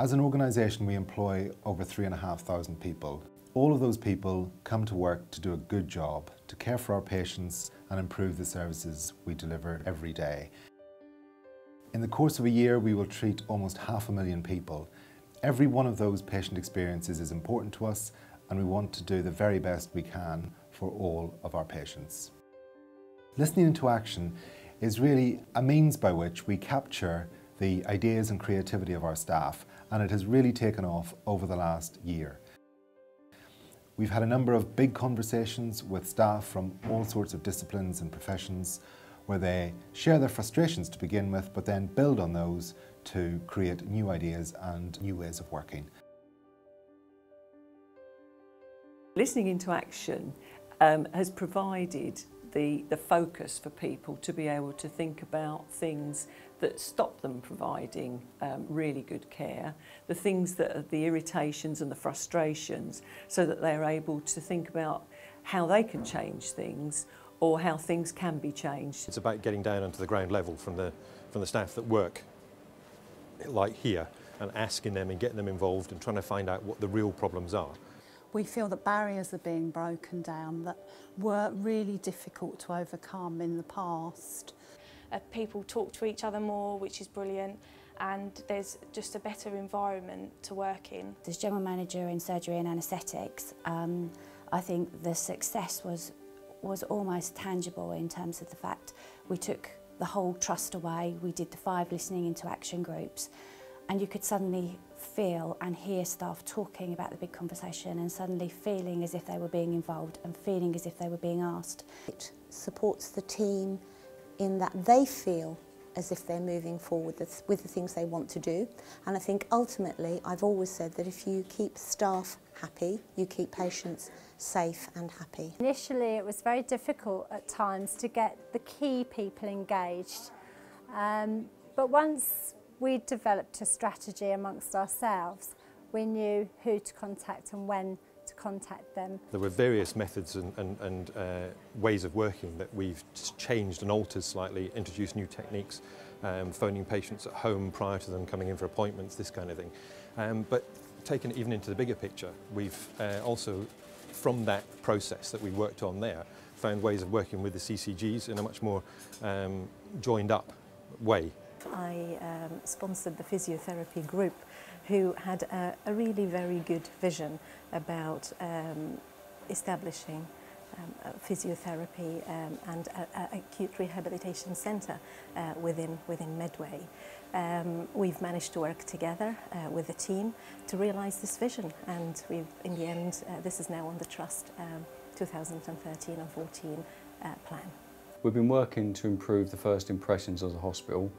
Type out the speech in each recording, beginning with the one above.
As an organisation, we employ over 3,500 people. All of those people come to work to do a good job, to care for our patients and improve the services we deliver every day. In the course of a year, we will treat almost 500,000 people. Every one of those patient experiences is important to us, and we want to do the very best we can for all of our patients. Listening into Action is really a means by which we capture the ideas and creativity of our staff, and it has really taken off over the last year. We've had a number of big conversations with staff from all sorts of disciplines and professions where they share their frustrations to begin with, but then build on those to create new ideas and new ways of working. Listening into Action has provided the focus for people to be able to think about things that stop them providing really good care, the things that are the irritations and the frustrations, so that they're able to think about how they can change things or how things can be changed. It's about getting down onto the ground level from the staff that work like here and asking them and getting them involved and trying to find out what the real problems are. We feel that barriers are being broken down that were really difficult to overcome in the past. People talk to each other more, which is brilliant, and there's just a better environment to work in. As General Manager in Surgery and Anaesthetics, I think the success was almost tangible in terms of the fact we took the whole trust away, we did the 5 listening into action groups, and you could suddenly feel and hear staff talking about the big conversation and suddenly feeling as if they were being involved and feeling as if they were being asked. It supports the team in that they feel as if they're moving forward with the things they want to do. And I think ultimately, I've always said that if you keep staff happy, you keep patients safe and happy. Initially, it was very difficult at times to get the key people engaged. But once we developed a strategy amongst ourselves, we knew who to contact and when to contact them. There were various methods and ways of working that we've just changed and altered slightly, introduced new techniques, phoning patients at home prior to them coming in for appointments, this kind of thing. But taken it even into the bigger picture, we've also, from that process that we worked on there, found ways of working with the CCGs in a much more joined up way. I sponsored the physiotherapy group who had a really very good vision about establishing physiotherapy and an acute rehabilitation centre within Medway. We've managed to work together with the team to realise this vision, and in the end this is now on the Trust 2013 and 14 plan. We've been working to improve the first impressions of the hospital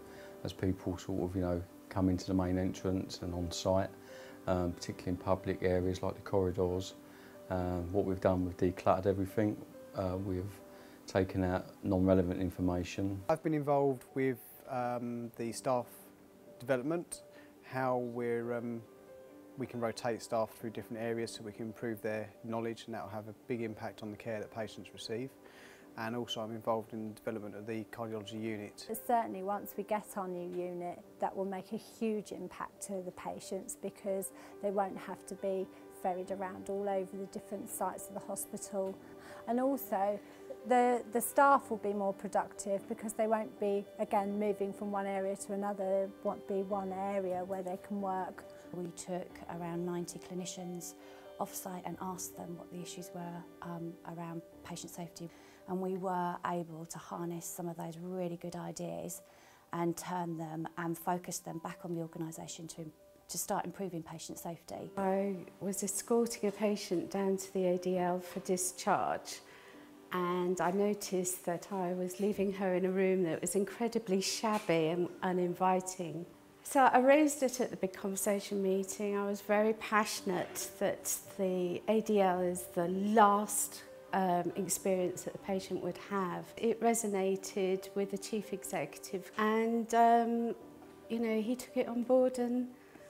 as people sort of, come into the main entrance and on site, particularly in public areas like the corridors. What we've done, we've decluttered everything. We've taken out non-relevant information. I've been involved with the staff development, how we can rotate staff through different areas so we can improve their knowledge, and that will have a big impact on the care that patients receive. And also I'm involved in the development of the cardiology unit. Certainly once we get our new unit, that will make a huge impact to the patients because they won't have to be ferried around all over the different sites of the hospital. And also the staff will be more productive because they won't be, again, moving from one area to another. There won't be one area where they can work. We took around 90 clinicians off-site and asked them what the issues were around patient safety. And we were able to harness some of those really good ideas and turn them and focus them back on the organisation to start improving patient safety. I was escorting a patient down to the ADL for discharge, and I noticed that I was leaving her in a room that was incredibly shabby and uninviting. So I raised it at the big conversation meeting. I was very passionate that the ADL is the last experience that the patient would have. It resonated with the chief executive, and he took it on board and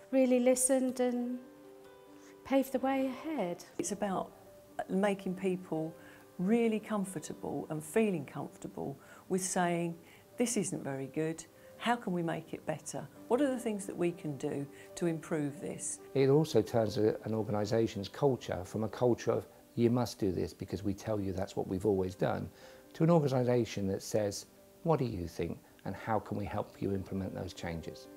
really listened and paved the way ahead. It's about making people really comfortable and feeling comfortable with saying, this isn't very good, how can we make it better? What are the things that we can do to improve this? It also turns an organisation's culture from a culture of you must do this because we tell you that's what we've always done, to an organisation that says, what do you think and how can we help you implement those changes?